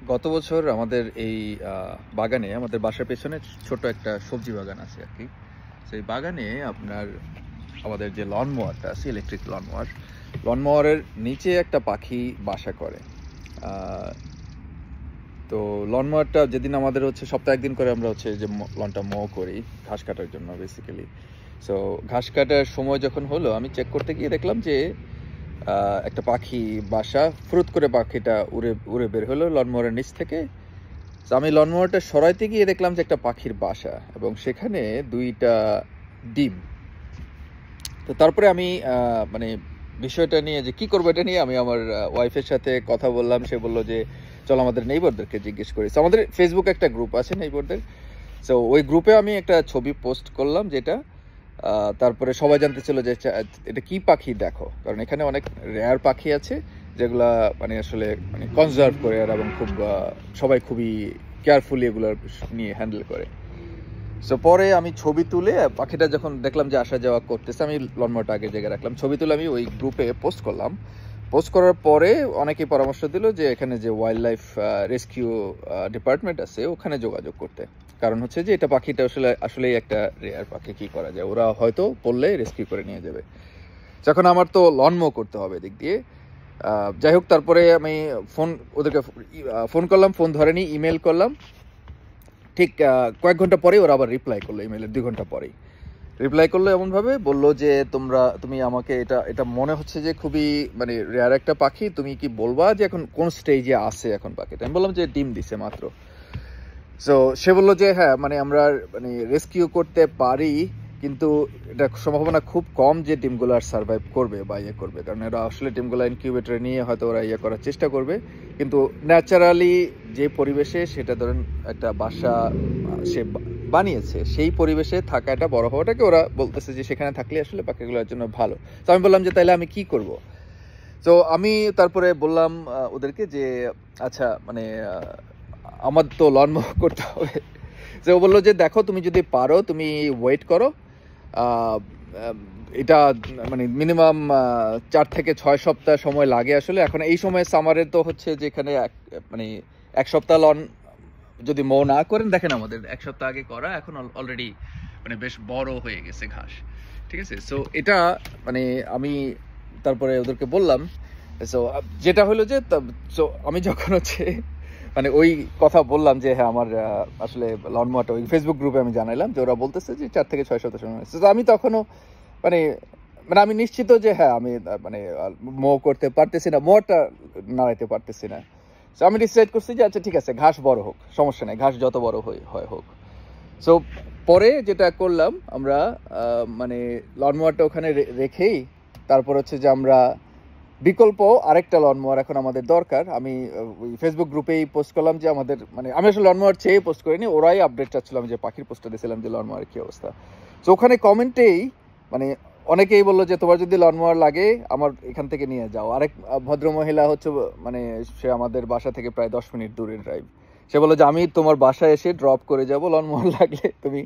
গত বছর আমাদের এই বাগানে আমাদের বাসার পেছনে ছোট একটা সবজি বাগান আছে আর কি। সেই বাগানে আপনার আমাদের যে লন মোয়ারটা আছে, ইলেকট্রিক লন মোয়ারের নিচে একটা পাখি বাসা করে। আহ, তো লন মোয়ারটা যেদিন আমাদের হচ্ছে সপ্তাহে একদিন করে আমরা হচ্ছে যে লনটা করি ঘাস কাটার জন্য বেসিক্যালি। সো ঘাস কাটার সময় যখন হলো আমি চেক করতে গিয়ে দেখলাম যে একটা পাখি বাসা ফুরুত করে পাখিটা উড়ে উড়ে বের হলো লনমোয়ারের নিচ থেকে। তো আমি লনমোয়ারটা সরাইতে গিয়ে দেখলাম যে একটা পাখির বাসা এবং সেখানে দুইটা ডিম। তো তারপরে আমি মানে বিষয়টা নিয়ে যে কি করবো এটা নিয়ে আমি আমার ওয়াইফের সাথে কথা বললাম। সে বললো যে চলো আমাদের নেইবারদেরকে জিজ্ঞেস করি। তো আমাদের ফেসবুকে একটা গ্রুপ আছে নেইবারদের। সো ওই গ্রুপে আমি একটা ছবি পোস্ট করলাম যেটা তারপরে সবাই জানতে ছিল যে এটা কি পাখি দেখো, কারণ এখানে অনেক রেয়ার পাখি আছে যেগুলা মানে আসলে মানে কনজার্ভ করে আর এবং খুব সবাই খুবই কেয়ারফুলি এগুলো নিয়ে হ্যান্ডেল করে। সো পরে আমি ছবি তুলে পাখিটা যখন দেখলাম যে আসা যাওয়া করতেছে, আমি লনমোয়ারটা আগের জায়গায় রাখলাম, ছবি তুলে আমি ওই গ্রুপে পোস্ট করলাম। পোস্ট করার পরে অনেকেই পরামর্শ দিল যে এখানে যে ওয়াইল্ড লাইফ রেস্কিউ ডিপার্টমেন্ট আছে ওখানে যোগাযোগ করতে। কারণ হচ্ছে যে এটা পাখিটা আসলেই একটা রেয়ার পাখি, কি করা যায়, ওরা হয়তো পড়লে রেস্কিউ করে নিয়ে যাবে। যখন আমার তো লনমো করতে হবে এদিক দিয়ে, যাই হোক তারপরে আমি ওদেরকে ফোন করলাম, ফোন ধরেনি, ইমেল করলাম। ঠিক কয়েক ঘন্টা পরে ওরা আবার রিপ্লাই করলো, ইমেলের 2 ঘন্টা পরেই রিপ্লাই করলো। এমনভাবে বললো যে তুমি আমাকে এটা মনে হচ্ছে যে খুবই মানে রেয়ার একটা পাখি, তুমি কি বলবা যে এখন কোন স্টেজে আছে এখন পাখিটা। আমি বললাম যে ডিম দিছে মাত্র। সো সে বললো যে হ্যাঁ মানে আমরা মানে রেস্কিউ করতে পারি, কিন্তু এটা সম্ভাবনা খুব কম যে ডিমগুলো আর সার্ভাইভ করবে বা ইয়ে করবে, কারণ এরা আসলে ডিমগুলো ইনকিউবেটরে নিয়ে হয়তো ওরা ইয়ে করার চেষ্টা করবে। কিন্তু ন্যাচারালি যে পরিবেশে সেটা ধরেন একটা বাসা সে বানিয়েছে, সেই পরিবেশে থাকাটা বড় হওয়াটাকে ওরা বলতেছে যে সেখানে থাকলে আসলে পাখিগুলোর জন্য ভালো। তো আমি বললাম যে তাহলে আমি কি করব। তো আমি তারপরে বললাম ওদেরকে যে আচ্ছা মানে আমার তো লন মুভ করতে হবে। যে ও বললো যে দেখো তুমি যদি পারো তুমি ওয়েট করো, এটা মানে মিনিমাম 4 থেকে 6 সপ্তাহ সময় লাগে আসলে। এখন এই সময় সামারে তো হচ্ছে যেখানে মানে 1 সপ্তাহ লন যদি মো না করেন, দেখেন আমাদের 1 সপ্তাহ আগে করা এখন অলরেডি মানে বেশ বড় হয়ে গেছে ঘাস, ঠিক আছে। সো এটা মানে আমি তারপরে ওদেরকে বললাম। সো যেটা হলো যে আমি যখন হচ্ছে মানে ওই কথা বললাম যে হ্যাঁ আমার আসলে লনমোয়ারটা ওই ফেসবুক গ্রুপে আমি জানাইলাম যে ওরা বলতেছে যে 4 থেকে 6 সপ্তাহ সময়। তো আমি তখনও মানে মানে আমি নিশ্চিত যে হ্যাঁ আমি মানে মো করতে পারতেছি না, মোয়ারটা নাড়াইতে পারতেছি না। তো আমি ডিসাইড করছি যে আচ্ছা ঠিক আছে ঘাস বড় হোক, সমস্যা নেই, ঘাস যত বড় হয় হোক। সো পরে যেটা করলাম আমরা মানে লনমোয়ারটা ওখানে রেখেই তারপর হচ্ছে যে আমরা বিকল্প আরেকটা লনমোয়ার এখন আমাদের দরকার। আমি ওই ফেসবুক গ্রুপেই পোস্ট করলাম যে আমাদের মানে আমি আসলে লনমোয়ার চেয়ে পোস্ট করিনি, ওরাই আপডেট চাচ্ছিলাম যে পাখির পোস্টটা দিয়েছিলাম যে লনমোয়ারের কি অবস্থা। তো ওখানে কমেন্টেই মানে অনেকেই বললো যে তোমার যদি লনমোয়ার লাগে আমার এখান থেকে নিয়ে যাও। আরেক ভদ্র মহিলা হচ্ছে মানে সে আমাদের বাসা থেকে প্রায় 10 মিনিট দূরের ড্রাইভ, সে বললো যে আমি তোমার বাসায় এসে ড্রপ করে যাবো, লনমোয়ার লাগলে তুমি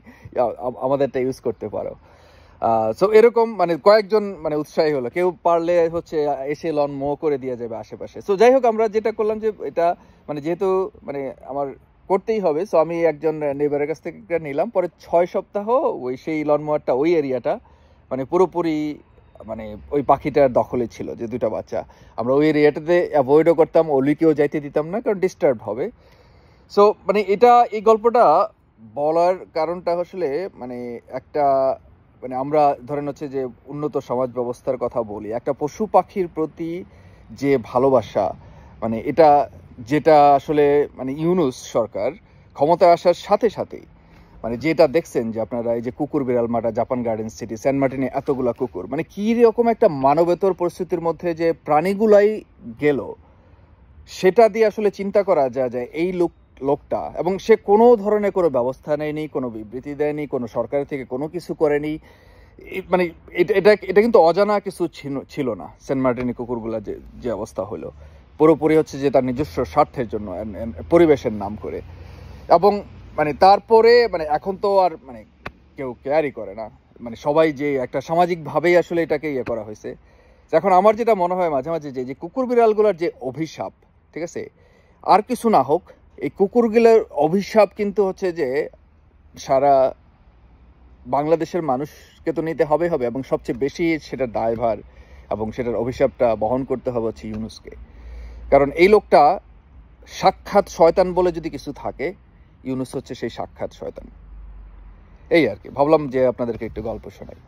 আমাদেরটা ইউজ করতে পারো। সো এরকম মানে কয়েকজন মানে উৎসাহী হলো, কেউ পারলে হচ্ছে এসে লন মো করে দিয়ে যাবে আশেপাশে। সো যাই হোক আমরা যেটা করলাম যে এটা মানে যেহেতু মানে আমার করতেই হবে, সো আমি একজন নেইবারের কাছ থেকে নিলাম। পরে 6 সপ্তাহ ওই সেই লন মোয়ারটা ওই এরিয়াটা মানে পুরোপুরি মানে ওই পাখিটার দখলে ছিল, যে 2টা বাচ্চা। আমরা ওই এরিয়াটাতে অ্যাভয়েডও করতাম, ওলিকেও যাইতে দিতাম না, কারণ ডিস্টার্ব হবে। সো মানে এই গল্পটা বলার কারণটা আসলে মানে একটা মানে আমরা ধরেন হচ্ছে যে উন্নত সমাজ ব্যবস্থার কথা বলি, একটা পশু পাখির প্রতি যে ভালোবাসা মানে এটা যেটা আসলে মানে ইউনূস সরকার ক্ষমতায় আসার সাথে সাথেই মানে যেটা দেখছেন যে আপনারা এই যে কুকুর বিড়াল মারা, জাপান গার্ডেন সিটি, সেন্ট মার্টিনে এতগুলা কুকুর, মানে কি রকম একটা মানবেতর পরিস্থিতির মধ্যে যে প্রাণীগুলাই গেল, সেটা দিয়ে আসলে চিন্তা করা যায় এই লোকটা, এবং সে কোনো ধরনের কোনো ব্যবস্থা নেয়নি, কোনো বিবৃতি দেয়নি, কোনো সরকারের থেকে কোনো কিছু করেনি। মানে এটা এটা কিন্তু অজানা কিছু ছিল না। সেন্ট মার্টিনি কুকুরগুলা যে অবস্থা হলো পুরোপুরি হচ্ছে যে তার নিজস্ব স্বার্থের জন্য পরিবেশের নাম করে। এবং মানে তারপরে মানে এখন তো আর মানে কেউ কেয়ারই করে না, মানে সবাই যে একটা সামাজিকভাবেই আসলে এটাকে ইয়ে করা হয়েছে। এখন আমার যেটা মনে হয় মাঝে মাঝে যে কুকুর বিড়ালগুলোর যে অভিশাপ, ঠিক আছে, আর কিছু না হোক, এই কুকুরগুলোর অভিশাপ কিন্তু হচ্ছে যে সারা বাংলাদেশের মানুষকে তো নিতে হবে এবং সবচেয়ে বেশি সেটার দায়ভার এবং সেটার অভিশাপটা বহন করতে হবে হচ্ছে ইউনূসকে। কারণ এই লোকটা সাক্ষাৎ শয়তান বলে যদি কিছু থাকে, ইউনূস হচ্ছে সেই সাক্ষাৎ শয়তান। এই আর কি, ভাবলাম যে আপনাদেরকে একটু গল্প শোনাই।